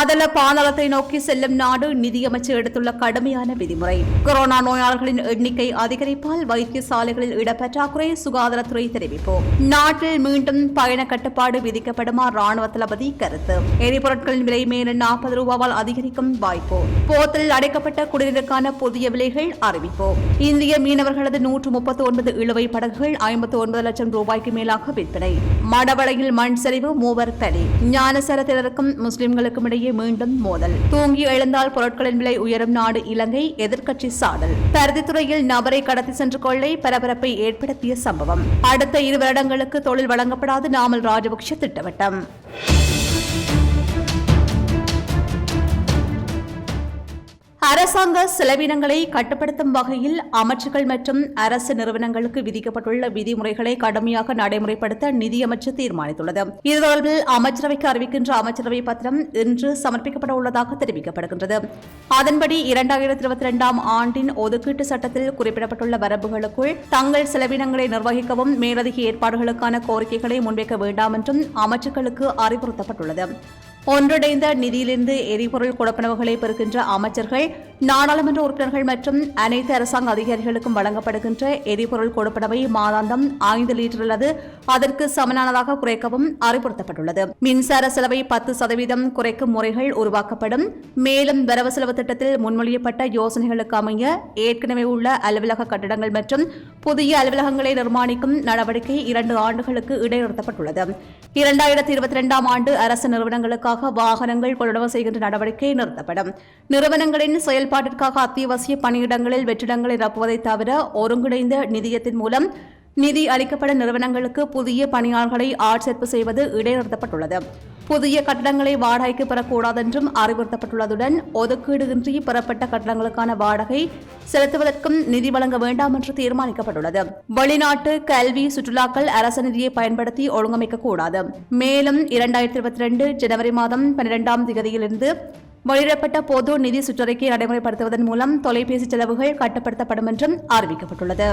அதல பாதாளத்தை நோக்கி செல்லும் நாடு நிதியமைச்சர் எடுத்துள்ள கடுமையான விதிமுறை. கொரோனா நோயாளர்களின் எண்ணிக்கை அதிகரிப்பால் வைத்தியசாலைகளில் இடப்பற்றாக்குறை சுகாதாரத்துறை தெரிவிப்பு. நாட்டில் மீண்டும் பயண கட்டுப்பாடு விதிக்கப்படுமா ராணுவ தளபதி கருத்து. எரிபொருட்களின் விலை மேலும் ரூபாவால் அதிகரிக்கும் வாய்ப்பு. போத்தலில் அடைக்கப்பட்ட குடிநீருக்கான புதிய விலைகள் அறிவிப்பு. இந்திய மீனவர்களது 139 இழுவை படகுகள் 59 லட்சம் ரூபாய்க்கு மேலாக விற்பனை. மடவளையில் மண் சரிவு 3 பலி. ஞானசரத்தினருக்கும் முஸ்லிம்களுக்கும் இடையே மீண்டும் மோதல். தூங்கி எழுந்தால் பொருட்களின் விலை உயரும் நாடு இலங்கை எதிர்க்கட்சி சாடல். பருத்தித்துறையில் நபரை கடத்தி சென்று கொள்ளை பரபரப்பை ஏற்படுத்திய சம்பவம். அடுத்த 2 வருடங்களுக்கு தொழில் வழங்கப்படாது நாமல் ராஜபக்ஷ திட்டவட்டம். அரசாங்க செலவினங்களை கட்டுப்படுத்தும் வகையில் அமைச்சுகள் மற்றும் அரசு நிறுவனங்களுக்கு விதிக்கப்பட்டுள்ள விதிமுறைகளை கடுமையாக நடைமுறைப்படுத்த நிதியமைச்சர் தீர்மானித்துள்ளது. இது தொடர்பில் அமைச்சரவைக்கு அறிவிக்கின்ற அமைச்சரவை பத்திரம் இன்று சமர்ப்பிக்கப்பட உள்ளதாக தெரிவிக்கப்படுகின்றது. அதன்படி 2022 ஆண்டின் ஒதுக்கீட்டு சட்டத்தில் குறிப்பிடப்பட்டுள்ள வரம்புகளுக்குள் தங்கள் செலவினங்களை நிர்வகிக்கவும் மேலதிக ஏற்பாடுகளுக்கான கோரிக்கைகளை முன்வைக்க வேண்டாம் என்றும் அமைச்சர்களுக்கு அறிவுறுத்தப்பட்டுள்ளது. ஒன்றிணைந்த நிதியிலிருந்து எரிபொருள் கொடுப்பனவுகளை பெறுகின்ற அமைச்சர்கள், நாடாளுமன்ற உறுப்பினர்கள் மற்றும் அனைத்து அரசாங்க அதிகாரிகளுக்கும் வழங்கப்படுகின்ற எரிபொருள் கொடுப்பனவை மாதாந்தம் 5 லிட்டர் அல்லது அதற்கு சமனானதாக குறைக்கவும் அறிவுறுத்தப்பட்டுள்ளது. மின்சார செலவை 10% குறைக்கும் முறைகள் உருவாக்கப்படும். மேலும் வரவு செலவு திட்டத்தில் முன்மொழியப்பட்ட யோசனைகளுக்கு அமைய ஏற்கனவே உள்ள அலுவலக கட்டடங்கள் மற்றும் புதிய அலுவலகங்களை நிர்மாணிக்கும் நடவடிக்கை 2 ஆண்டுகளுக்கு இடைநிறுத்தப்பட்டுள்ளது. 2022 ஆண்டு அரசு நிறுவனங்களுக்காக வாகனங்கள் கொள்வனவு செய்கின்ற நடவடிக்கை நிறுத்தப்படும். நிறுவனங்களின் செயல்பாட்டிற்காக அத்தியாவசிய பணியிடங்களில் வெற்றிடங்களை நிரப்புவதை தவிர ஒருங்கிணைந்த நிதியத்தின் மூலம் நிதி அளிக்கப்பட நிறுவனங்களுக்கு புதிய பணியாளர்களை ஆட்சேர்ப்பு செய்வது இடைநிறுத்தப்பட்டுள்ளது. புதிய கட்டடங்களை வாடகைக்கு பெறக்கூடாது என்றும் அறிவுறுத்தப்பட்டுள்ளதுடன் ஒதுக்கீடு இன்றி பெறப்பட்ட கட்டடங்களுக்கான வாடகை செலுத்துவதற்கும் நிதி வழங்க வேண்டாம் என்று தீர்மானிக்கப்பட்டுள்ளது. வெளிநாட்டு கல்வி சுற்றுலாக்கள் அரசு நிதியை பயன்படுத்தி ஒழுங்கமைக்கக்கூடாது. மேலும் 2022 ஜனவரி மாதம் 12ஆம் தேதியிலிருந்து வெளியிடப்பட்ட பொது நிதி சுற்றறிக்கை நடைமுறைப்படுத்துவதன் மூலம் தொலைபேசி செலவுகள் கட்டுப்படுத்தப்படும் என்றும் அறிவிக்கப்பட்டுள்ளது.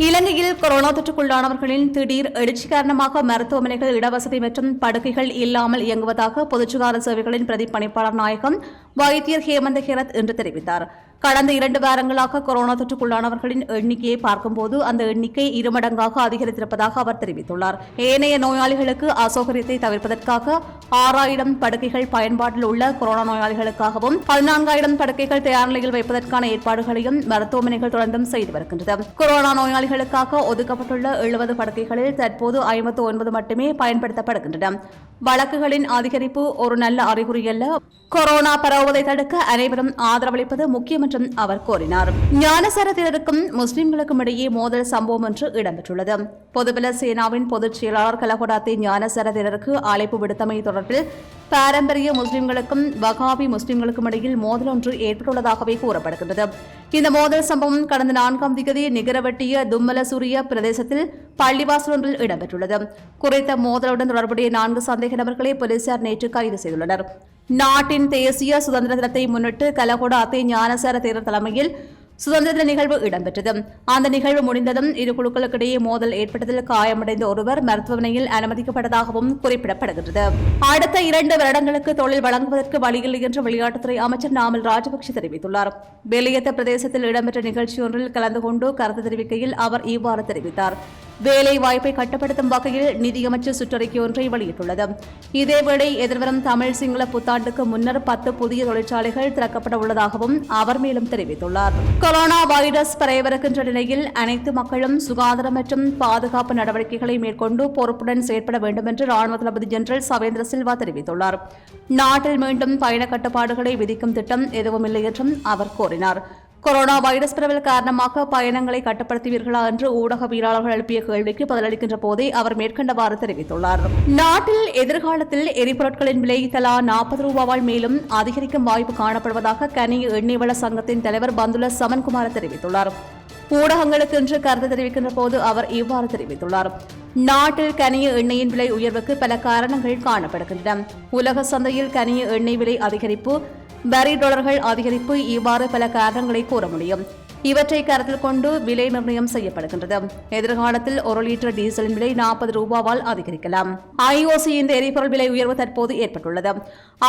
இலங்கையில் கொரோனா தொற்றுக்குள்ளானவர்களின் திடீர் எழுச்சி காரணமாக மருத்துவமனைகள் இடவசதி மற்றும் படுக்கைகள் இல்லாமல் இயங்குவதாக பொதுச்சுகாதார சேவைகளின் பிரதி பணிப்பாளர் நாயகம் வைத்தியர் ஹேமந்த ஹெரத் என்று தெரிவித்தார். கடந்த 2 வாரங்களாக கொரோனா தொற்றுக்குள்ளானவர்களின் எண்ணிக்கையை பார்க்கும்போது அந்த எண்ணிக்கை 2 மடங்காக அதிகரித்திருப்பதாக அவர் தெரிவித்துள்ளார். ஏனைய நோயாளிகளுக்கு அசௌகரியத்தை தவிர்ப்பதற்காக 6000 படுக்கைகள் பயன்பாட்டில் உள்ள கொரோனா நோயாளிகளுக்காகவும் 14000 படுக்கைகள் தயார் நிலையில் வைப்பதற்கான ஏற்பாடுகளையும் மருத்துவமனைகள் தொடர்ந்தும் செய்து வருகின்றன. கொரோனா நோயாளிகளுக்காக ஒதுக்கப்பட்டுள்ள 70 படுக்கைகளில் தற்போது 59 மட்டுமே பயன்படுத்தப்படுகின்றன. வழக்குகளின் அதிகரிப்பு ஒரு நல்ல அறிகுறி அல்ல. கொரோனா பரவுவதை தடுக்க அனைவரும் ஆதரவளிப்பது முக்கியம் என்றும் அவர் கூறினார். ஞானசாரத்தினருக்கும் முஸ்லிம்களுக்கும் இடையே மோதல் சம்பவம் ஒன்று இடம்பெற்றுள்ளது. பொதுபல சேனாவின் பொதுச் செயலாளர் கலகொடாத்தி ஞானசாரத்தினருக்கு அழைப்பு விடுத்தமை தொடர்பில் பாரம்பரிய முஸ்லிம்களுக்கும் வகாபி முஸ்லிம்களுக்கும் இடையில் மோதல் ஒன்று ஏற்பட்டுள்ளதாகவே கூறப்படுகின்றது. இந்த மோதல் சம்பவம் கடந்த 4ஆம் தேதி நிகரவட்டிய தும்மலசூரிய பிரதேசத்தில் பள்ளிவாசல் ஒன்றில் இடம்பெற்றுள்ளது. குறித்த மோதலுடன் தொடர்புடைய 4 சந்தேக நபர்களை போலீசார் நேற்று கைது செய்துள்ளனர். நாட்டின் தேசிய சுதந்திர தினத்தை முன்னிட்டு கலகொடாத்தி ஞானசார தேரர் தலைமையில் சுதந்திர தின நிகழ்வு இடம்பெற்றது. அந்த நிகழ்வு முடிந்ததும் 2 குழுக்களுக்கிடையே மோதல் ஏற்பட்டதில் காயமடைந்த ஒருவர் மருத்துவமனையில் அனுமதிக்கப்பட்டதாகவும் குறிப்பிடப்படுகிறது. அடுத்த 2 வருடங்களுக்கு தொழில் வழங்குவதற்கு வழியில்லை என்று விளையாட்டுத்துறை அமைச்சர் நாமல் ராஜபக்ஷ தெரிவித்துள்ளார். வெளியத்த பிரதேசத்தில் இடம்பெற்ற நிகழ்ச்சி ஒன்றில் கலந்து கொண்டு கருத்து தெரிவிக்கையில் அவர் இவ்வாறு தெரிவித்தார். வேலை வாய்ப்பை கட்டுப்படுத்தும் வகையில் நிதியமைச்சர் சுற்றறிக்கை ஒன்றை வெளியிட்டுள்ளது. இதேவேளை எதிர்வரும் தமிழ் சிங்கள புத்தாண்டுக்கு முன்னர் 10 புதிய தொழிற்சாலைகள் திறக்கப்பட உள்ளதாகவும் அவர் மேலும் தெரிவித்துள்ளார். கொரோனா வைரஸ் பரவவிருக்கின்ற நிலையில் அனைத்து மக்களும் சுகாதார மற்றும் பாதுகாப்பு நடவடிக்கைகளை மேற்கொண்டு பொறுப்புடன் செயற்பட வேண்டும் என்று ராணுவ தளபதி ஜெனரல் சவேந்திர சில்வா தெரிவித்துள்ளார். நாட்டில் மீண்டும் பயண கட்டுப்பாடுகளை விதிக்கும் திட்டம் எதுவும் இல்லை என்றும் அவர் கூறினார். கொரோனா வைரஸ் பரவல் காரணமாக பயணங்களை கட்டுப்படுத்துவீர்களா என்று ஊடகவியலாளர்கள் எழுப்பிய கேள்விக்கு பதிலளிக்கின்ற போதே அவர் மேற்கண்டவாறு தெரிவித்துள்ளார். நாட்டில் எதிர்காலத்தில் எரிபொருட்களின் விலை தலா ரூபாவால் மேலும் அதிகரிக்கும் வாய்ப்பு காணப்படுவதாக கனிய எண்ணெய் வள சங்கத்தின் தலைவர் பந்துல சமன்குமார் தெரிவித்துள்ளார். ஊடகங்களுக்கு இன்று கருத்து தெரிவிக்கின்ற போது அவர் இவ்வாறு தெரிவித்துள்ளார். நாட்டில் கனிய எண்ணெயின் விலை உயர்வுக்கு பல காரணங்கள் காணப்படுகின்றன. உலக சந்தையில் கனிய எண்ணெய் விலை அதிகரிப்பு, வரி டாலர்கள் அதிகரிப்பு, இவ்வாறு பல காரணங்களை கூற முடியும். இவற்றை கருத்தில் கொண்டு விலை நிர்ணயம் செய்யப்படுகின்றது. எதிர்காலத்தில் 1 லிட்டர் டீசலின் விலை 40 ரூபாவால் அதிகரிக்கலாம். IOC இந்த எரிபொருள் விலை உயர்வு தற்போது ஏற்பட்டுள்ளது.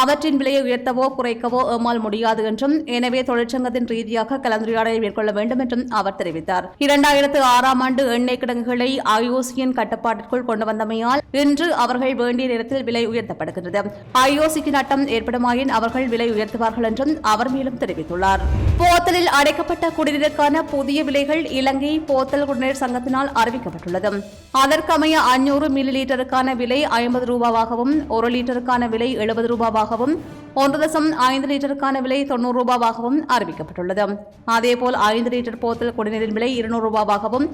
அவற்றின் விலையை உயர்த்தவோ குறைக்கவோ எம்மால் முடியாது என்றும், எனவே தொழிற்சங்கத்தின் ரீதியாக கலந்துரையாடலை மேற்கொள்ள வேண்டும் என்றும் அவர் தெரிவித்தார். 2006ஆம் ஆண்டு எண்ணெய் கிடங்குகளை IOCயின் கட்டுப்பாட்டிற்குள் கொண்டு வந்தமையால் இன்று அவர்கள் வேண்டிய நேரத்தில் விலை உயர்த்தப்படுகிறது. IOCக்கு நட்டம் ஏற்படுமாயின் அவர்கள் விலை உயர்த்துவார்கள் என்றும் அவர் மேலும் தெரிவித்துள்ளார். போத்தலில் அடைக்கப்பட்ட குடிநீருக்கான புதிய விலைகள் இலங்கை போத்தல் குடிநீர் சங்கத்தினால் அறிவிக்கப்பட்டுள்ளது. அதற்கமைய 500 மில்லி லீட்டருக்கான விலை 50 ரூபாவாகவும், 1 லிட்டருக்கான விலை 70 ரூபாவாகவும், 1.5 லிட்டருக்கான விலை 90 ரூபாவாகவும் அறிவிக்கப்பட்டுள்ளது. அதேபோல் 5 லிட்டர் போத்தல் குடிநீரின் விலை 200 ரூபாவாகவும்,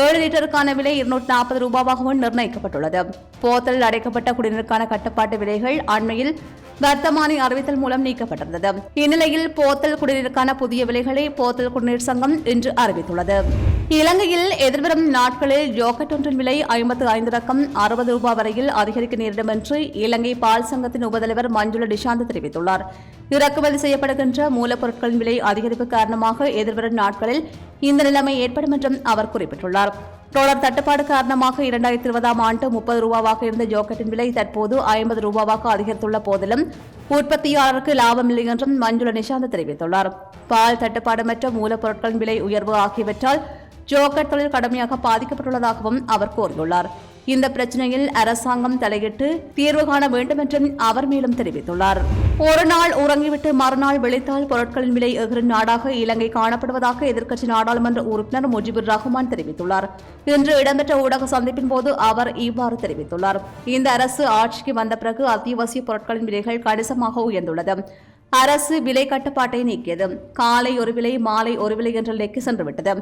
7 லிட்டருக்கான விலை 240 ரூபாவாகவும் நிர்ணயிக்கப்பட்டுள்ளது. போத்தலில் அடைக்கப்பட்ட குடிநீருக்கான கட்டுப்பாட்டு விலைகள் அண்மையில் வர்த்தமானி அறிவித்தல் மூலம் நீக்கப்பட்டிருந்தது. இந்நிலையில் போத்தல் குடிநீருக்கான புதிய விலைகளை போத்தல் குடிநீர் சங்கம் இன்று அறிவித்துள்ளது. இலங்கையில் எதிர்வரும் நாட்களில் ஜோக்கட் ஒன்றின் விலை 55 ரக்கம் 60 ரூபாய் வரையில் அதிகரிக்க நேரிடும் என்று இலங்கை பால் சங்கத்தின் உபதலைவர் மஞ்சுள டிஷாந்த் தெரிவித்துள்ளார். இறக்குமதி செய்யப்படுகின்ற மூலப்பொருட்களின் விலை அதிகரிப்பு காரணமாக எதிர்வரும் நாட்களில் இந்த நிலைமை ஏற்படும் என்றும் அவர் குறிப்பிட்டுள்ளார். டாலர் தட்டுப்பாடு காரணமாக 2020ஆம் ஆண்டு 30 ரூபாவாக இருந்த ஜோக்கெட்டின் விலை தற்போது 50 ரூபாவாக அதிகரித்துள்ள போதிலும் உற்பத்தியாளருக்கு லாபம் இல்லை என்றும் மஞ்சுள நிஷாந்த் தெரிவித்துள்ளார். பால் தட்டுப்பாடு மற்றும் மூலப்பொருட்களின் விலை உயர்வு ஆகியவற்றால் ஜோக்கெட் தொழில் கடுமையாக பாதிக்கப்பட்டுள்ளதாகவும் அவர் கூறியுள்ளார். இந்த பிரச்சினையில் அரசாங்கம் தலையிட்டு தீர்வு காண வேண்டும் என்றும் அவர் மேலும் தெரிவித்துள்ளார். ஒரு நாள் உறங்கிவிட்டு மறுநாள் விளைத்தால் பொருட்களின் விலை எகிரும் நாடாக இலங்கை காணப்படுவதாக எதிர்க்கட்சி நாடாளுமன்ற உறுப்பினர் முஜிபுர் ரஹ்மான் தெரிவித்துள்ளார். இன்று இடம்பெற்ற ஊடக சந்திப்பின் போது அவர் இவ்வாறு தெரிவித்துள்ளார். இந்த அரசு ஆட்சிக்கு வந்த பிறகு அத்தியாவசிய பொருட்களின் விலைகள் கணிசமாக உயர்ந்துள்ளது. அரசு விலை கட்டுப்பாட்டை நீக்கியது. காலை ஒரு விலை, மாலை ஒரு விலை என்ற நிலைக்கு சென்றுவிட்டது.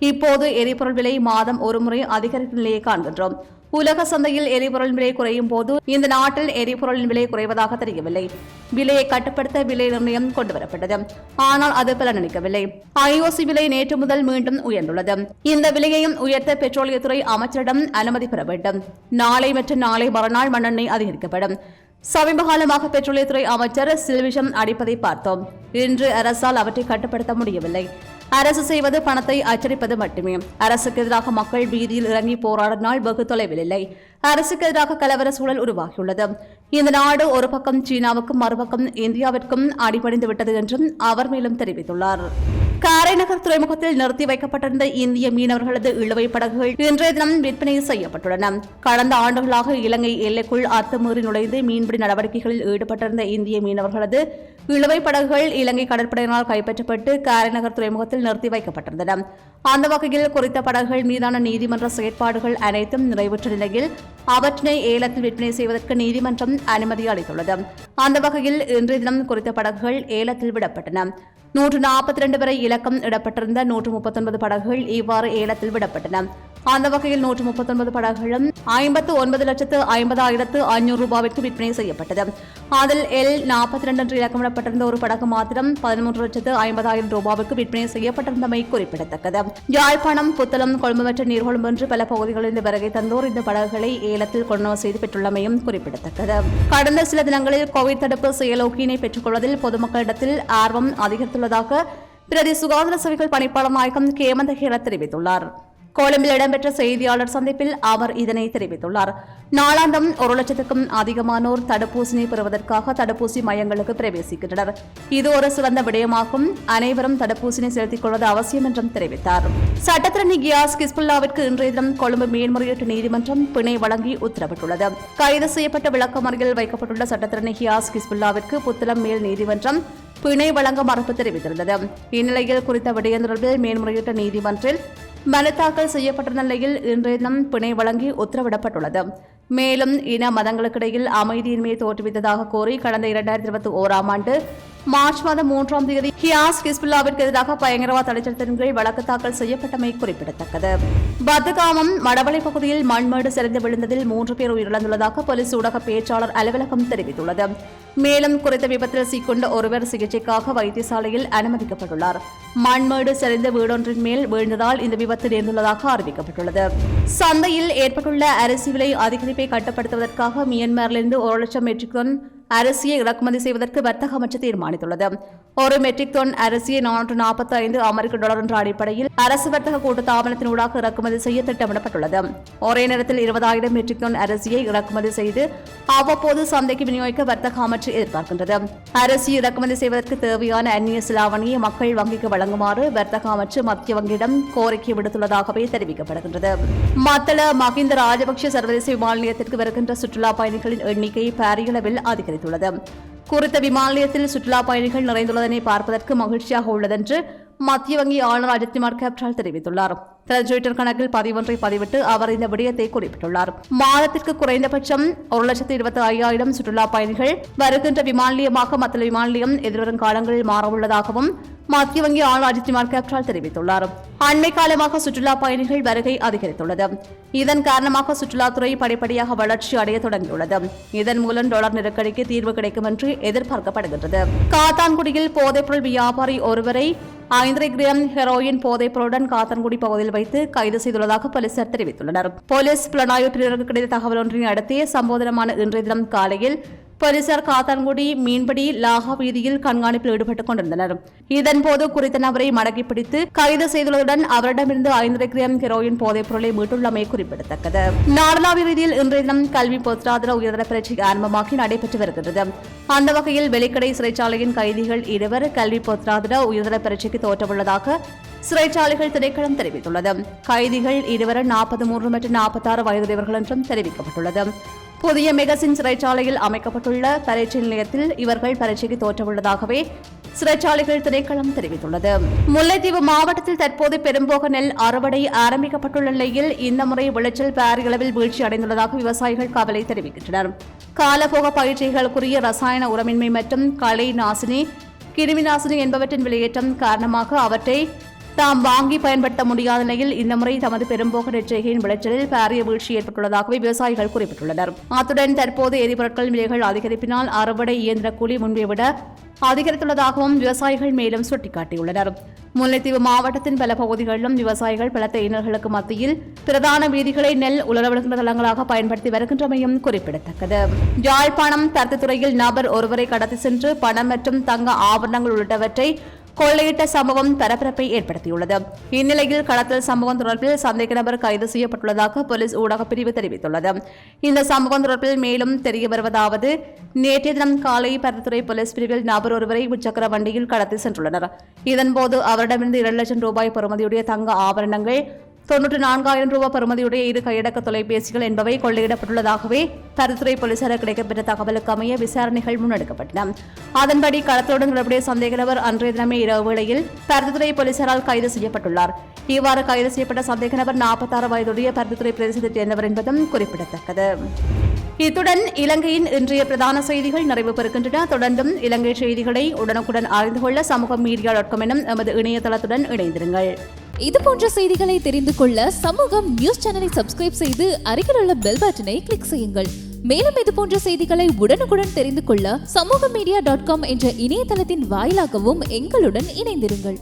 இப்போது எரிபொருள் விலை மாதம் ஒரு முறை அதிகரிக்கும் நிலையை காண்கின்றோம். உலக சந்தையில் எரிபொருள் விலை குறையும் போது இந்த நாட்டில் எரிபொருளின் விலை குறைவதாக தெரியவில்லை. விலையை கட்டுப்படுத்த விலை நிர்ணயம் கொண்டுவரப்பட்டது. ஆனால் அது பலனளிக்கவில்லை. IOC விலை நேற்று முதல் மீண்டும் உயர்ந்துள்ளது. இந்த விலையையும் உயர்த்த பெட்ரோலியத்துறை அமைச்சரிடம் அனுமதி பெற வேண்டும். நாளை மற்றும் நாளை மறுநாள் மண்ணெண்ணெய் அதிகரிக்கப்படும். சமீப காலமாக பெட்ரோலியத்துறை அமைச்சர் சில்விஷம் அடிப்பதை பார்த்தோம். இன்று அரசால் அவற்றை கட்டுப்படுத்த முடியவில்லை. அரசு செய்வது பணத்தை அச்சடிப்பது மட்டுமே. அரசுக்கு எதிராக மக்கள் வீதியில் இறங்கி போராடினால் வெகு தொலைவில் இல்லை. அரசுக்கு எதிராக கலவர சூழல் உருவாகியுள்ளது. இந்த நாடு ஒரு பக்கம் சீனாவுக்கும் மறுபக்கம் இந்தியாவிற்கும் அடிபணிந்து விட்டது என்றும் அவர் மேலும் தெரிவித்துள்ளார். காரைநகர் துறைமுகத்தில் நிறுத்தி வைக்கப்பட்டிருந்த இந்திய மீனவர்களது இழுவை படகுகள் இன்றைய தினம் விற்பனை செய்யப்பட்டுள்ளன. கடந்த ஆண்டுகளாக இலங்கை எல்லைக்குள் அத்துமீறி நுழைந்து மீன்பிடி நடவடிக்கைகளில் ஈடுபட்டிருந்த இந்திய மீனவர்களது இழுவை படகுகள் இலங்கை கடற்படையினால் கைப்பற்றப்பட்டு காரைநகர் துறைமுகத்தில் நிறுத்தி வைக்கப்பட்டிருந்தன. அந்த வகையில் குறித்த படகுகள் மீதான நீதிமன்ற செயற்பாடுகள் அனைத்தும் நிறைவுற்ற நிலையில் அவற்றினை ஏலத்தில் விற்பனை செய்வதற்கு நீதிமன்றம் அனுமதி அளித்துள்ளது. அந்த வகையில் இன்றைய தினம் குறித்த படகுகள் ஏலத்தில் விடப்பட்டன. 142 வரை இலக்கம் இடப்பட்டிருந்த 139 படகுகள் இவ்வாறு ஏலத்தில் விடப்பட்டன. அந்த வகையில் 139 படகுகளும் 59,50,500 ரூபாய்க்கு விற்பனை செய்யப்பட்டது. அதில் L42 என்று இலக்கமிடப்பட்டிருந்த ஒரு படகு மாத்திரம் 13,50,000 ரூபாய்க்கு விற்பனை செய்யப்பட்டிருந்தமை குறிப்பிடத்தக்கது. யாழ்ப்பாணம், புத்தளம், கொழும்பு மற்றும் நீர்கொழும்பு என்று பல பகுதிகளில் வருகை தந்தோர் இந்த படகுகளை ஏலத்தில் கொள்முதல் செய்து பெற்றுள்ளமையும் குறிப்பிடத்தக்கது. கடந்த சில தினங்களில் கோவிட் தடுப்பு செயலோக்கியினை பெற்றுக் கொள்வதில் பொதுமக்களிடத்தில் ஆர்வம் அதிகரித்துள்ளதாக பிரதி சுகாதார சேவைகள் பணிப்பாளர் நாயகம் கேமந்த ஹேர தெரிவித்துள்ளார். கொழும்பில் இடம்பெற்ற செய்தியாளர் சந்திப்பில் அவர் இதனை தெரிவித்துள்ளார். நாளாந்தம் 1 லட்சத்துக்கும் அதிகமானோர் தடுப்பூசினை பெறுவதற்காக தடுப்பூசி மையங்களுக்கு பிரவேசிக்கின்றனர். இது ஒரு சிறந்த விடயமாகும். அனைவரும் தடுப்பூசினை செலுத்திக் கொள்வது அவசியம் என்றும் தெரிவித்தார். சட்டத்திரணி கியாஸ் கிஸ்புல்லாவிற்கு இன்றைய தினம் கொழும்பு மேன்முறையீட்டு நீதிமன்றம் பிணை வழங்கி உத்தரவிட்டுள்ளது. கைது செய்யப்பட்ட விளக்கமறியலில் வைக்கப்பட்டுள்ள சட்டத்திரணி கியாஸ் கிஸ்புல்லாவிற்கு புத்தளம் மேல் நீதிமன்றம் பிணை வழங்க மறுப்பு தெரிவித்திருந்தது. இந்நிலையில் குறித்த விடயம் தொடர்பில் மேன்முறையீட்டு நீதிமன்றில் மனு தாக்கல் செய்யப்பட்ட நிலையில் இன்றைய தினம் பிணை வழங்கி உத்தரவிடப்பட்டுள்ளது. மேலும் இன மதங்களுக்கிடையில் அமைதியின்மையை தோற்றுவித்ததாக கூறி கடந்த 2021ஆம் ஆண்டு மார்ச் மாதம் 3ஆம் தேதி கியாஸ் கிஸ்புல்லாவிற்கு எதிராக பயங்கரவாத தடைச்சட்டத்தின் கீழ் வழக்கு தாக்கல் செய்யப்பட்டமை குறிப்பிடத்தக்கது. பத்துகாமம் மடவளை பகுதியில் மண்மேடு சரிந்து விழுந்ததில் 3 பேர் உயிரிழந்துள்ளதாக போலீஸ் ஊடக பேச்சாளர் அலுவலகம் தெரிவித்துள்ளது. மேலும் குறித்த விபத்தில் சிக்கொண்ட ஒருவர் சிகிச்சைக்காக வைத்தியசாலையில் அனுமதிக்கப்பட்டுள்ளார். மண்மேடு சரிந்த வீடொன்றின் மேல் வீழ்ந்ததால் இந்த விபத்து நேர்ந்துள்ளதாக அறிவிக்கப்பட்டுள்ளது. சந்தையில் ஏற்பட்டுள்ள அரிசி விலை அதிகரிப்பை கட்டுப்படுத்துவதற்காக மியான்மரிலிருந்து 1 லட்சம் மெட்ரிக் டன் அரிசியை இறக்குமதி செய்வதற்கு வர்த்தக அமைச்சு தீர்மானித்துள்ளது. ஒரு மெட்ரிக் டன் அரிசியை $445 என்ற அடிப்படையில் அரசு வர்த்தக கூட்டுத்தாபனத்தினூடாக இறக்குமதி செய்ய திட்டமிடப்பட்டுள்ளது. ஒரே நேரத்தில் 20,000 மெட்ரிக் டன் அரிசியை இறக்குமதி செய்து அவ்வப்போது சந்தைக்கு விநியோகிக்க வர்த்தக அமைச்சு எதிர்பார்க்கின்றது. அரிசி இறக்குமதி செய்வதற்கு தேவையான அந்நிய செலாவணியை மக்கள் வங்கிக்கு வழங்குமாறு வர்த்தக அமைச்சு மத்திய வங்கியிடம் கோரிக்கை விடுத்துள்ளதாகவே தெரிவிக்கப்படுகின்றது. மத்தள மஹிந்த ராஜபக்ஷ சர்வதேச விமான நிலையத்திற்கு வருகின்ற சுற்றுலா பயணிகளின் எண்ணிக்கை பாரியளவில் அதிகரித்துள்ளது. குறித்த விமான நிலையத்தில் சுற்றுலா பயணிகள் நிறைந்துள்ளதனை பார்ப்பதற்கு மகிழ்ச்சியாக உள்ளதென்று மத்திய வங்கி ஆளுநர் அஜித் குமார் கேப்டால் தெரிவித்துள்ளார். தனது ட்விட்டர் கணக்கில் பதிவொன்றை பதிவிட்டு அவர் இந்த விடயத்தை குறிப்பிட்டுள்ளார். மாதத்திற்கு குறைந்தபட்சம் 1,25,000 சுற்றுலா பயணிகள் வருகின்ற விமான நிலையமாக மத்தள விமான நிலையம் எதிர்வரும் காலங்களில் மாறவுள்ளதாகவும் மத்திய வங்கி ஆளுநர் அஜித் குமார் கேப்டால் தெரிவித்துள்ளார். அண்மை காலமாக சுற்றுலா பயணிகள் வருகை அதிகரித்துள்ளது. இதன் காரணமாக சுற்றுலாத்துறை படிப்படியாக வளர்ச்சி அடைய தொடங்கியுள்ளது. இதன் மூலம் டாலர் நெருக்கடிக்கு தீர்வு கிடைக்கும் என்று எதிர்பார்க்கப்படுகின்றது. காத்தான்குடியில் போதைப்பொருள் வியாபாரி ஒருவரை 5 கிராம் ஹெரோயின் போதைப் பொருளுடன் காத்தான்குடி பகுதியில் வைத்து கைது செய்துள்ளதாக போலீசார் தெரிவித்துள்ளனர். போலீஸ் புலனாய்வு பிரிவினருக்கு கிடைத்த தகவல் ஒன்றினை அடுத்து சம்பவ தினமான இன்றைய தினம் காலையில் போலீசார் காத்தான்குடி மீன்பிடி லாகா வீதியில் கண்காணிப்பில் ஈடுபட்டுக் கொண்டிருந்தனர். இதன்போது குறித்த நபரை மடக்கி பிடித்து கைது செய்துள்ளதுடன் அவரிடமிருந்து 5 கிராம் ஹெரோயின் போதைப் பொருளை மீட்டுள்ளமை குறிப்பிடத்தக்கது. நாடளாவிய ரீதியில் இன்றைய தினம் கல்வி பொதுத்தராதர உயர்தர பரீட்சை ஆரம்பமாகி நடைபெற்று வருகிறது. அந்த வகையில் வெலிக்கடை சிறைச்சாலையின் கைதிகள் 2 கல்வி பொதுத்தராதர உயர்தர பரீட்சைக்கு தோற்றவுள்ளதாக சிறைச்சாலைகள் திணைக்களம் தெரிவித்துள்ளது. கைதிகள் 2 43 மற்றும் 46 வயதுடையவர்கள் என்றும் தெரிவிக்கப்பட்டுள்ளது. புதிய மெகசின் சிறைச்சாலையில் அமைக்கப்பட்டுள்ள பரீட்சை நிலையத்தில் இவர்கள் பரீட்சைக்கு தோற்றவுள்ளதாகவே சிறைச்சாலைகள் திணைக்களம் தெரிவித்துள்ளது. முல்லைத்தீவு மாவட்டத்தில் தற்போது பெரும்போக நெல் அறுவடை ஆரம்பிக்கப்பட்டுள்ள நிலையில் இந்த முறை விளைச்சல் பாரிய அளவில் வீழ்ச்சி அடைந்துள்ளதாக விவசாயிகள் கவலை தெரிவிக்கின்றனர். காலபோக பயிற்சிகளுக்குரிய ரசாயன உரமின்மை மற்றும் களை நாசினி கிருமி நாசினி என்பவற்றின் விலையேற்றம் காரணமாக அவற்றை தாம் வாங்கி பயன்படுத்த முடியாத நிலையில் இந்த முறை தமது பெரும்போக நெற்செய்கையின் விளைச்சலில் பாரிய வீழ்ச்சி ஏற்பட்டுள்ளதாகவே விவசாயிகள் குறிப்பிட்டுள்ளனர். அத்துடன் தற்போது எரிபொருட்கள் விலைகள் அதிகரிப்பினால் அறுவடை இயந்திர கூலி முன்பை விட அதிகரித்துள்ளதாகவும் விவசாயிகள் மேலும் சுட்டிக்காட்டியுள்ளனர். முல்லைத்தீவு மாவட்டத்தின் பல பகுதிகளிலும் விவசாயிகள் பலத்த இன்னல்களுக்கு மத்தியில் பிரதான வீதிகளை நெல் உலரவிடுகின்ற தளங்களாக பயன்படுத்தி வருகின்றமையும் குறிப்பிடத்தக்கது. யாழ்ப்பாணம் பருத்தித்துறையில் நபர் ஒருவரை கடத்தி சென்று பணம் மற்றும் தங்க ஆபரணங்கள் உள்ளிட்டவற்றை கொள்ளையிட்ட சம்பவம் பரபரப்பை ஏற்படுத்தியுள்ளது. இந்நிலையில் கடத்தல் சம்பவம் தொடர்பில் சந்தேக நபர் கைது செய்யப்பட்டுள்ளதாக போலீஸ் ஊடகப் பிரிவு தெரிவித்துள்ளது. இந்த சம்பவம் தொடர்பில் மேலும் தெரிய வருவதாவது, நேற்றைய தினம் காலை பருத்தித்துறை போலீஸ் பிரிவில் நபர் ஒருவரை முச்சக்கர வண்டியில் கடத்தி சென்றுள்ளனர். இதன்போது அவரிடமிருந்து 2 லட்சம் ரூபாய் பெறுமதியுடைய தங்க ஆபரணங்கள், 94,000 ரூபாய் பெறுமதியுடைய 2 கையடக்க தொலைபேசிகள் என்பவை கொள்ளையிடப்பட்டுள்ளதாகவே பருத்தித்துறை போலீசாருக்கு கிடைக்கப்பெற்ற தகவலுக்கு அமைய விசாரணைகள் முன்னெடுக்கப்பட்டன. அதன்படி கடத்தலுடன் தொடர்புடைய சந்தேக நபர் அன்றைய தினமே இரவு வேளையில் பருத்தித்துறை போலீசாரால் கைது செய்யப்பட்டுள்ளார். இவ்வாறு கைது செய்யப்பட்ட சந்தேக நபர் 46 வயதுடைய பருத்தித்துறை பிரதேசத்தைச் சேர்ந்தவர் என்பதும் குறிப்பிடத்தக்கது. இத்துடன் இலங்கையின் இன்றைய பிரதான செய்திகள் நிறைவு பெறுகின்றன. தொடர்ந்தும் இலங்கை செய்திகளை உடனுக்குடன் அறிந்து கொள்ள சமூகமீடியா.com எனும் எமது இணையதளத்துடன் இணைந்திருங்கள். இது போன்ற செய்திகளை தெரிந்து கொள்ள சமூகம் நியூஸ் சேனலை சப்ஸ்கிரைப் செய்து அருகில் உள்ள பெல் பட்டனை கிளிக் செய்யுங்கள். மேலும் இது போன்ற செய்திகளை உடனுக்குடன் தெரிந்து கொள்ள சமூகமீடியா.com என்ற இணையதளத்தின் வாயிலாகவும் எங்களுடன் இணைந்திருங்கள்.